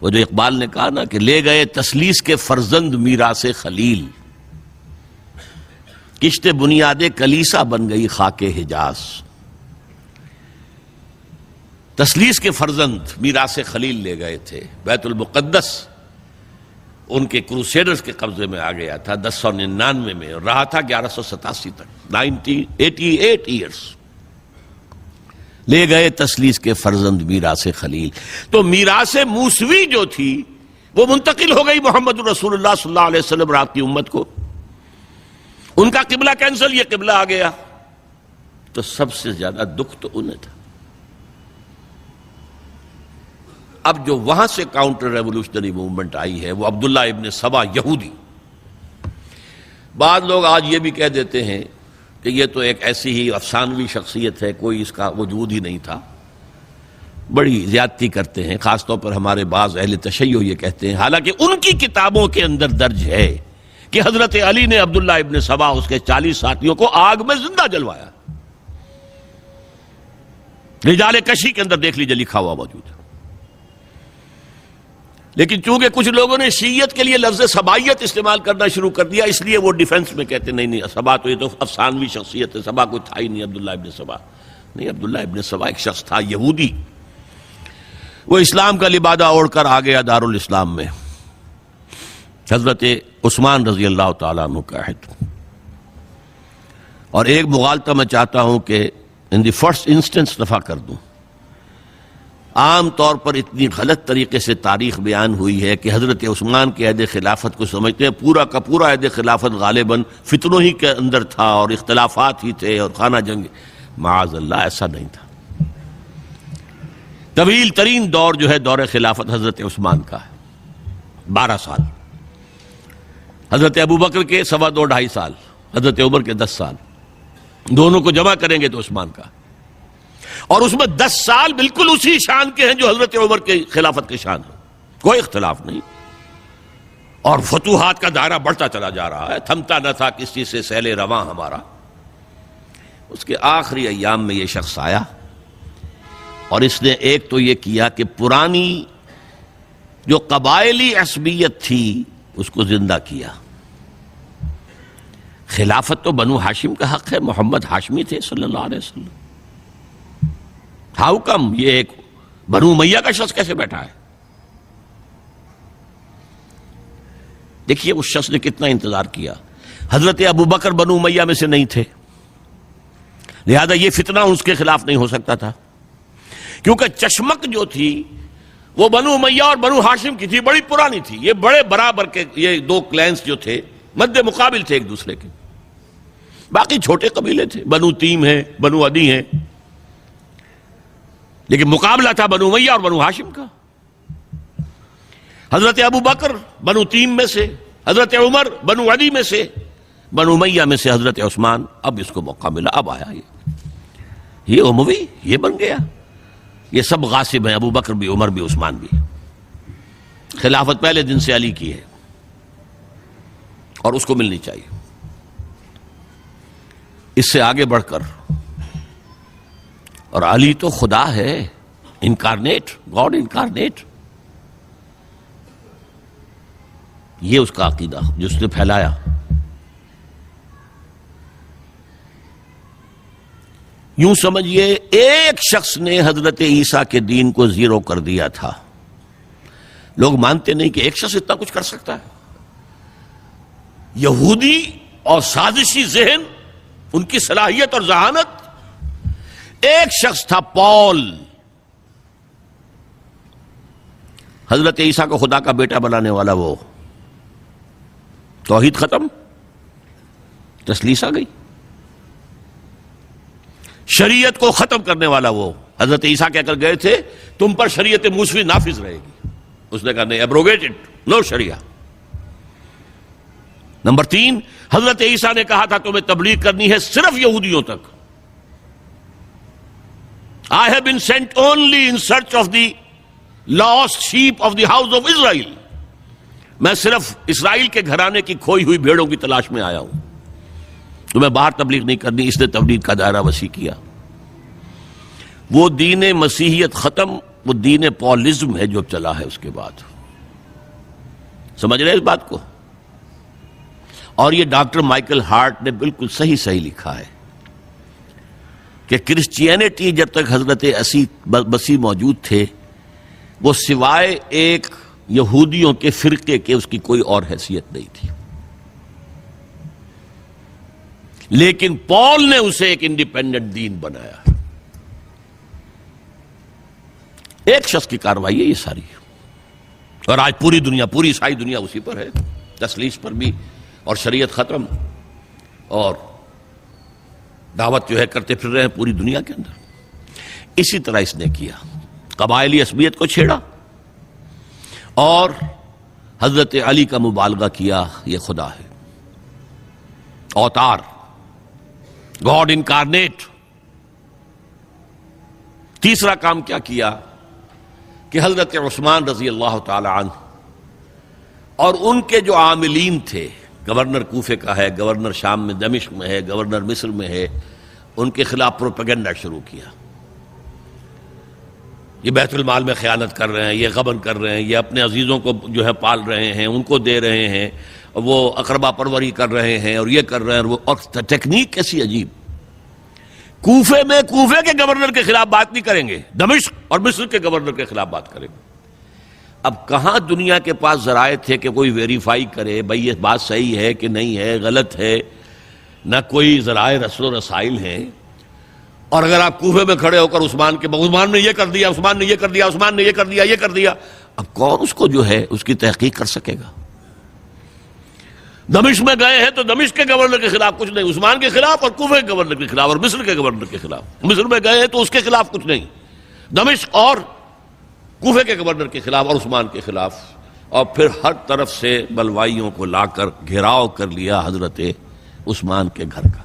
وہ جو اقبال نے کہا نا کہ لے گئے تسلیس کے فرزند میراث خلیل، کشت بنیاد کلیسا بن گئی خاک حجاز۔ تسلیس کے فرزند میراث خلیل لے گئے تھے، بیت المقدس ان کے کروسیڈرز کے قبضے میں آ گیا تھا 1099 میں، اور رہا تھا 1187 تک، 88 ایئرز۔ لے گئے تسلیس کے فرزند میراث خلیل، تو میراث موسوی جو تھی وہ منتقل ہو گئی محمد رسول اللہ صلی اللہ علیہ وسلم رات کی امت کو۔ ان کا قبلہ کینسل، یہ قبلہ آ گیا، تو سب سے زیادہ دکھ تو انہیں تھا۔ اب جو وہاں سے کاؤنٹر ریولوشنری موومنٹ آئی ہے وہ عبداللہ ابن سبا یہودی۔ بعض لوگ آج یہ بھی کہہ دیتے ہیں کہ یہ تو ایک ایسی ہی افسانوی شخصیت ہے، کوئی اس کا وجود ہی نہیں تھا، بڑی زیادتی کرتے ہیں، خاص طور پر ہمارے بعض اہل تشیع یہ کہتے ہیں، حالانکہ ان کی کتابوں کے اندر درج ہے کہ حضرت علی نے عبداللہ ابن سبا اس کے 40 ساتھیوں کو آگ میں زندہ جلوایا۔ رجال کشی کے اندر دیکھ لیجیے، لکھا ہوا موجود ہے۔ لیکن چونکہ کچھ لوگوں نے شیعت کے لیے لفظ سبائیت استعمال کرنا شروع کر دیا، اس لیے وہ ڈیفنس میں کہتے نہیں سبا تو یہ تو افسانوی شخصیت ہے، سبا کوئی تھا ہی نہیں عبداللہ ابن سبا۔ نہیں، عبداللہ ابن سبا ایک شخص تھا یہودی، وہ اسلام کا لبادہ اوڑھ کر آ گیا دارالاسلام میں، حضرت عثمان رضی اللہ تعالیٰ عنہ کا عہد۔ اور ایک مغالطہ میں چاہتا ہوں کہ ان دی فرسٹ انسٹنس دفع کر دوں، عام طور پر اتنی غلط طریقے سے تاریخ بیان ہوئی ہے کہ حضرت عثمان کے عہد خلافت کو سمجھتے ہیں پورا کا پورا عہد خلافت غالباً فتنوں ہی کے اندر تھا اور اختلافات ہی تھے اور خانہ جنگ۔ معاذ اللہ، ایسا نہیں تھا۔ طویل ترین دور جو ہے دور خلافت حضرت عثمان کا ہے، 12 سال، حضرت ابوبکر کے 2.5 سال، حضرت عمر کے 10 سال، دونوں کو جمع کریں گے تو عثمان کا، اور اس میں 10 سال بالکل اسی شان کے ہیں جو حضرت عمر کے خلافت کے شان ہیں، کوئی اختلاف نہیں، اور فتوحات کا دائرہ بڑھتا چلا جا رہا ہے، تھمتا نہ تھا کسی سے سیل رواں ہمارا۔ اس کے آخری ایام میں یہ شخص آیا اور اس نے ایک تو یہ کیا کہ پرانی جو قبائلی عصبیت تھی اس کو زندہ کیا۔ خلافت تو بنو ہاشم کا حق ہے، محمد ہاشمی تھے صلی اللہ علیہ وسلم، ہاؤ کم یہ ایک بنو امیہ کا شخص کیسے بیٹھا ہے؟ دیکھیے اس شخص نے کتنا انتظار کیا۔ حضرت ابوبکر بنو امیہ میں سے نہیں تھے، لہذا یہ فتنہ اس کے خلاف نہیں ہو سکتا تھا، کیونکہ چشمک جو تھی وہ بنو امیہ اور بنو ہاشم کی تھی، بڑی پرانی تھی، یہ بڑے برابر کے یہ دو کلینز جو تھے مد مقابل تھے ایک دوسرے کے، باقی چھوٹے قبیلے تھے، بنو تیم ہیں، بنو عدی ہیں، لیکن مقابلہ تھا بنو امیہ اور بنو ہاشم کا۔ حضرت ابوبکر بنو تیم میں سے، حضرت عمر بنو عدی میں سے، بنو امیہ میں سے حضرت عثمان۔ اب اس کو موقع ملا، اب آیا یہ اموی، یہ بن گیا، یہ سب غاصب ہیں، ابوبکر بھی، عمر بھی، عثمان بھی۔ خلافت پہلے دن سے علی کی ہے اور اس کو ملنی چاہیے۔ اس سے آگے بڑھ کر، اور علی تو خدا ہے، انکارنیٹ، گاڈ انکارنیٹ، یہ اس کا عقیدہ جو اس نے پھیلایا۔ یوں سمجھئے ایک شخص نے حضرت عیسیٰ کے دین کو زیرو کر دیا تھا۔ لوگ مانتے نہیں کہ ایک شخص اتنا کچھ کر سکتا ہے۔ یہودی اور سازشی ذہن، ان کی صلاحیت اور ذہانت۔ ایک شخص تھا پال، حضرت عیسیٰ کو خدا کا بیٹا بنانے والا، وہ توحید ختم، تسلیس آ گئی۔ شریعت کو ختم کرنے والا وہ حضرت عیسیٰ کہہ کر گئے تھے تم پر شریعت موسوی نافذ رہے گی، اس نے کہا نہیں، ایبروگیٹڈ، نو شریعہ۔ نمبر 3، حضرت عیسیٰ نے کہا تھا تمہیں تبلیغ کرنی ہے صرف یہودیوں تک۔ I have been sent only in search of the lost sheep of the house of Israel۔ میں صرف اسرائیل کے گھرانے کی کھوئی ہوئی بھیڑوں کی تلاش میں آیا ہوں، تمہیں باہر تبلیغ نہیں کرنی۔ اس نے تبلیغ کا دائرہ وسیع کیا۔ وہ دین مسیحیت ختم، وہ دین پالزم ہے جو چلا ہے اس کے بعد. سمجھ رہے اس بات کو؟ اور یہ ڈاکٹر مائیکل ہارٹ نے بالکل صحیح لکھا ہے کہ کرسچینٹی جب تک حضرت مسیح موجود تھے وہ سوائے ایک یہودیوں کے فرقے کے اس کی کوئی اور حیثیت نہیں تھی. لیکن پال نے اسے ایک انڈیپینڈنٹ دین بنایا. ایک شخص کی کارروائی ہے یہ ساری، اور آج پوری دنیا، پوری عیسائی دنیا اسی پر ہے، تسلیس پر بھی، اور شریعت ختم، اور دعوت جو ہے کرتے پھر رہے ہیں پوری دنیا کے اندر. اسی طرح اس نے کیا، قبائلی عصبیت کو چھیڑا اور حضرت علی کا مبالغہ کیا یہ خدا ہے، اوتار، گاڈ انکارنیٹ. تیسرا کام کیا کیا کہ حضرت عثمان رضی اللہ تعالی عنہ اور ان کے جو عاملین تھے، گورنر کوفے کا ہے، گورنر شام میں دمشق میں ہے، گورنر مصر میں ہے، ان کے خلاف پروپیگنڈا شروع کیا. یہ بیت المال میں خیانت کر رہے ہیں، یہ غبن کر رہے ہیں، یہ اپنے عزیزوں کو جو ہے پال رہے ہیں، ان کو دے رہے ہیں، وہ اقربا پروری کر رہے ہیں، اور یہ کر رہے ہیں، اور ٹیکنیک کیسی عجیب. کوفے میں کوفے کے گورنر کے خلاف بات نہیں کریں گے، دمشق اور مصر کے گورنر کے خلاف بات کریں گے. اب کہاں دنیا کے پاس ذرائع تھے کہ کوئی ویریفائی کرے بھئی یہ بات صحیح ہے کہ نہیں ہے، غلط ہے؟ نہ کوئی ذرائع رسل و رسائل ہیں. اور اگر آپ کوفے میں کھڑے ہو کر عثمان نے یہ کر دیا، عثمان نے یہ کر دیا، عثمان نے یہ کر دیا، یہ کر دیا، اب کون اس کو جو ہے اس کی تحقیق کر سکے گا؟ دمشق میں گئے ہیں تو دمشق کے گورنر کے خلاف کچھ نہیں، عثمان کے خلاف، اور کوفے کے گورنر کے خلاف، اور مصر کے گورنر کے خلاف. مصر میں گئے ہیں تو اس کے خلاف کچھ نہیں، دمشق اور کوفے کے گورنر کے خلاف اور عثمان کے خلاف. اور پھر ہر طرف سے بلوائیوں کو لا کر گھیراؤ کر لیا حضرت عثمان کے گھر کا.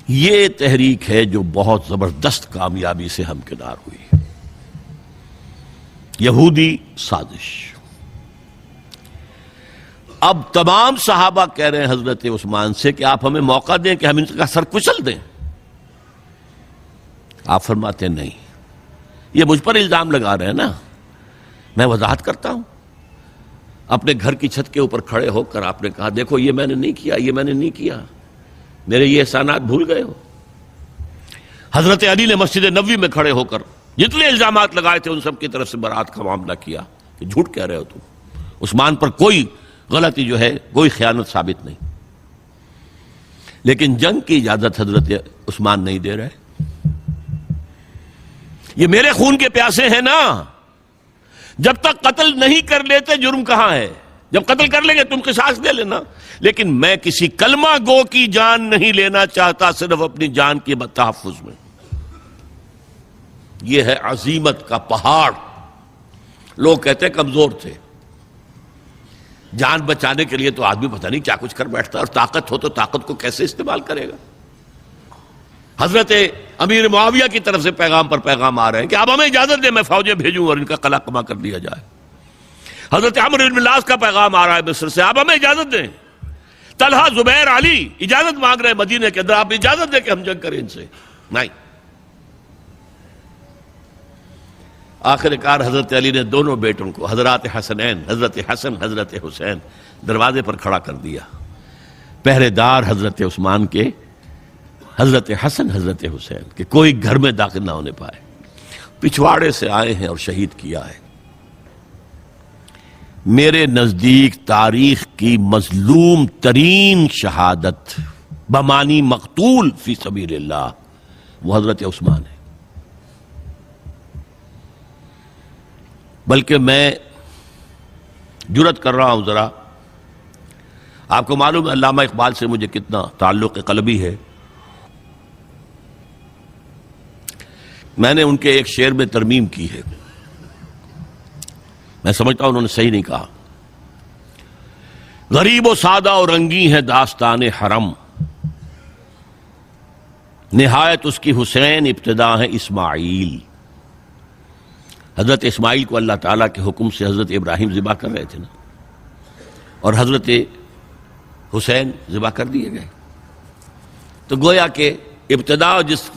یہ تحریک ہے جو بہت زبردست کامیابی سے ہمکنار ہوئی. یہودی سازش. اب تمام صحابہ کہہ رہے ہیں حضرت عثمان سے کہ آپ ہمیں موقع دیں کہ ہم ان کا سر کچل دیں. آپ فرماتے ہیں نہیں، یہ مجھ پر الزام لگا رہے ہیں نا، میں وضاحت کرتا ہوں. اپنے گھر کی چھت کے اوپر کھڑے ہو کر آپ نے کہا دیکھو یہ میں نے نہیں کیا، یہ میں نے نہیں کیا، میرے یہ احسانات بھول گئے ہو. حضرت علی نے مسجد نبوی میں کھڑے ہو کر جتنے الزامات لگائے تھے ان سب کی طرف سے برات کا معاملہ کیا کہ جھوٹ کہہ رہے ہو تم، عثمان پر کوئی غلطی جو ہے، کوئی خیانت ثابت نہیں. لیکن جنگ کی اجازت حضرت عثمان نہیں دے رہے. یہ میرے خون کے پیاسے ہیں نا، جب تک قتل نہیں کر لیتے جرم کہاں ہے؟ جب قتل کر لیں گے تم قصاص دے لینا. لیکن میں کسی کلمہ گو کی جان نہیں لینا چاہتا، صرف اپنی جان کے تحفظ میں. یہ ہے عزیمت کا پہاڑ. لوگ کہتے ہیں کمزور تھے. جان بچانے کے لیے تو آدمی پتہ نہیں کیا کچھ کر بیٹھتا ہے، اور طاقت ہو تو طاقت کو کیسے استعمال کرے گا. حضرت امیر معاویہ کی طرف سے پیغام پر پیغام آ رہے ہیں کہ آپ ہمیں اجازت دیں میں فوجیں بھیجوں اور ان کا قلع کما کر دیا جائے. حضرت عمرو بن العاص کا پیغام آ رہا ہے مصر سے، آپ ہمیں اجازت دیں. طلحہ، زبیر، علی اجازت مانگ رہے ہیں مدینے کے اندر، آپ اجازت دیں کہ ہم جنگ کریں ان سے. نہیں. آخر کار حضرت علی نے دونوں بیٹوں کو، حضرات حسنین، حضرت حسن، حضرت حسین، دروازے پر کھڑا کر دیا. پہرے دار حضرت عثمان کے، حضرت حسن، حضرت حسین، کہ کوئی گھر میں داخل نہ ہونے پائے. پچھواڑے سے آئے ہیں اور شہید کیا ہے. میرے نزدیک تاریخ کی مظلوم ترین شہادت بمانی مقتول فی سبیل اللہ وہ حضرت عثمان ہے. بلکہ میں جرات کر رہا ہوں ذرا، آپ کو معلوم ہے علامہ اقبال سے مجھے کتنا تعلق قلبی ہے. میں نے ان کے ایک شعر میں ترمیم کی ہے، میں سمجھتا ہوں انہوں نے صحیح نہیں کہا. غریب و سادہ اور رنگی ہے داستان حرم، نہایت اس کی حسین ابتدا ہے اسماعیل. حضرت اسماعیل کو اللہ تعالیٰ کے حکم سے حضرت ابراہیم ذبح کر رہے تھے نا، اور حضرت حسین ذبح کر دیے گئے. تو گویا کہ ابتدا جس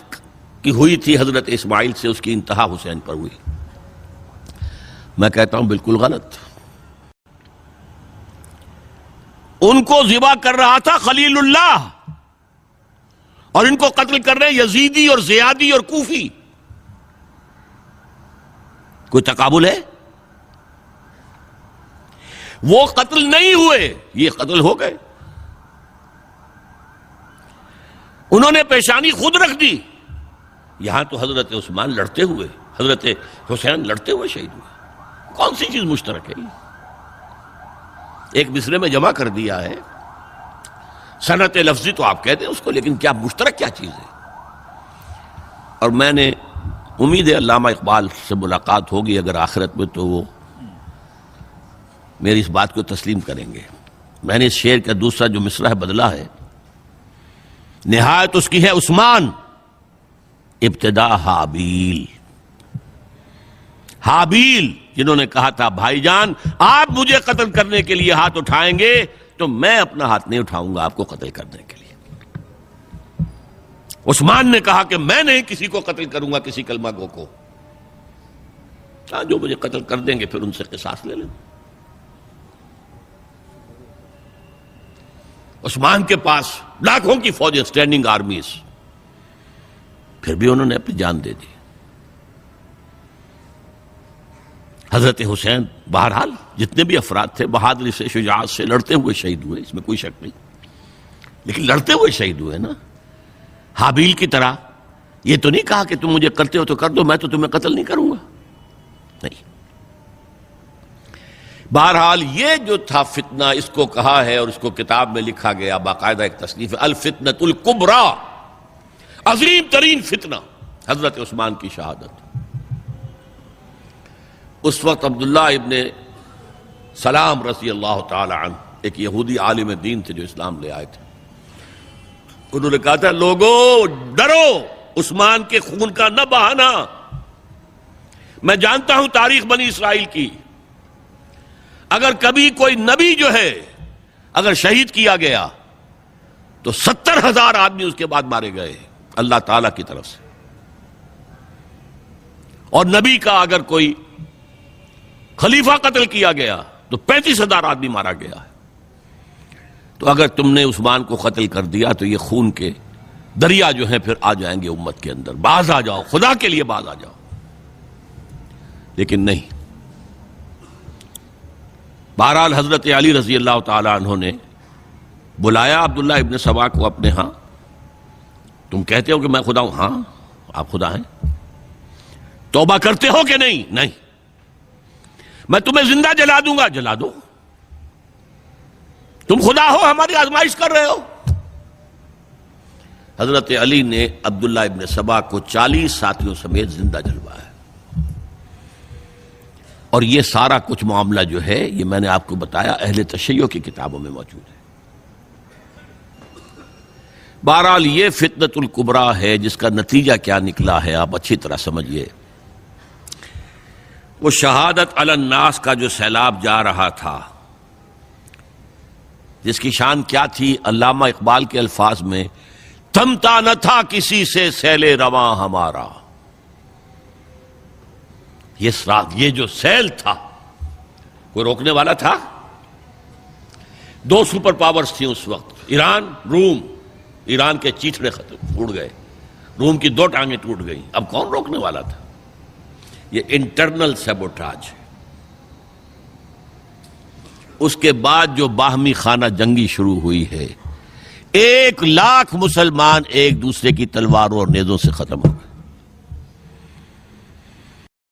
کی ہوئی تھی حضرت اسماعیل سے، اس کی انتہا حسین پر ہوئی۔ میں کہتا ہوں بالکل غلط۔ ان کو ذبح کر رہا تھا خلیل اللہ، اور ان کو قتل کر رہے یزیدی اور زیادی اور کوفی۔ کوئی تقابل ہے؟ وہ قتل نہیں ہوئے، یہ قتل ہو گئے۔ انہوں نے پیشانی خود رکھ دی۔ یہاں تو حضرت عثمان لڑتے ہوئے، حضرت حسین لڑتے ہوئے شہید ہوئے۔ کون سی چیز مشترک ہے؟ ایک مصرے میں جمع کر دیا ہے، صنعت لفظی تو آپ کہتے ہیں اس کو، لیکن کیا مشترک کیا چیز ہے؟ اور میں نے امید ہے علامہ اقبال سے ملاقات ہوگی اگر آخرت میں، تو وہ میری اس بات کو تسلیم کریں گے۔ میں نے اس شعر کا دوسرا جو مصرع ہے بدلا ہے، نہایت اس کی ہے عثمان، ابتدا حابیل۔ حابیل جنہوں نے کہا تھا بھائی جان آپ مجھے قتل کرنے کے لیے ہاتھ اٹھائیں گے تو میں اپنا ہاتھ نہیں اٹھاؤں گا آپ کو قتل کرنے کے لیے۔ عثمان نے کہا کہ میں نہیں کسی کو قتل کروں گا، کسی کلمہ گو کو۔ جو مجھے قتل کر دیں گے پھر ان سے قصاص لے لیں۔ عثمان کے پاس لاکھوں کی فوجیں، اسٹینڈنگ آرمیز، پھر بھی انہوں نے اپنی جان دے دی۔ حضرت حسین بہرحال جتنے بھی افراد تھے بہادری سے، شجاعت سے لڑتے ہوئے شہید ہوئے، اس میں کوئی شک نہیں، لیکن لڑتے ہوئے شہید ہوئے نا۔ حابیل کی طرح یہ تو نہیں کہا کہ تم مجھے کرتے ہو تو کر دو، میں تو تمہیں قتل نہیں کروں گا، نہیں۔ بہرحال یہ جو تھا فتنہ، اس کو کہا ہے اور اس کو کتاب میں لکھا گیا، باقاعدہ ایک تصنیف ہے، الفتنۃ الکبریٰ، عظیم ترین فتنہ، حضرت عثمان کی شہادت۔ اس وقت عبداللہ ابن سلام رضی اللہ تعالی عنہ، ایک یہودی عالم دین تھے جو اسلام لے آئے تھے، انہوں نے کہا تھا لوگو ڈرو، عثمان کے خون کا نہ بہانا۔ میں جانتا ہوں تاریخ بنی اسرائیل کی، اگر کبھی کوئی نبی جو ہے اگر شہید کیا گیا تو 70,000 آدمی اس کے بعد مارے گئے اللہ تعالی کی طرف سے، اور نبی کا اگر کوئی خلیفہ قتل کیا گیا تو 35,000 آدمی مارا گیا ہے۔ تو اگر تم نے عثمان کو قتل کر دیا تو یہ خون کے دریا جو ہیں پھر آ جائیں گے امت کے اندر، باز آ جاؤ، خدا کے لیے باز آ جاؤ۔ لیکن نہیں، بہرحال حضرت علی رضی اللہ تعالی عنہ نے بلایا عبداللہ ابن سبا کو اپنے ہاں۔ تم کہتے ہو کہ میں خدا ہوں؟ ہاں آپ خدا ہیں۔ توبہ کرتے ہو کہ نہیں؟ نہیں۔ میں تمہیں زندہ جلا دوں گا، جلا دو۔ تم خدا ہو، ہماری آزمائش کر رہے ہو۔ حضرت علی نے عبداللہ ابن سبا کو 40 ساتھیوں سمیت زندہ جلوایا، اور یہ سارا کچھ معاملہ جو ہے یہ میں نے آپ کو بتایا اہل تشیع کی کتابوں میں موجود ہے۔ بہرحال یہ فتنۃ الکبریٰ ہے، جس کا نتیجہ کیا نکلا ہے آپ اچھی طرح سمجھیے۔ وہ شہادت علی الناس کا جو سیلاب جا رہا تھا، جس کی شان کیا تھی، علامہ اقبال کے الفاظ میں، تھمتا نہ تھا کسی سے سیل رواں ہمارا۔ یہ جو سیل تھا کوئی روکنے والا تھا؟ 2 سپر پاورز تھیں اس وقت، ایران، روم۔ ایران کے چیتڑے ٹوٹ گئے، روم کی 2 ٹانگیں ٹوٹ گئیں، اب کون روکنے والا تھا؟ یہ انٹرنل سیبوٹاج۔ اس کے بعد جو باہمی خانہ جنگی شروع ہوئی ہے، 1 لاکھ مسلمان ایک دوسرے کی تلواروں اور نیزوں سے ختم ہو گئے۔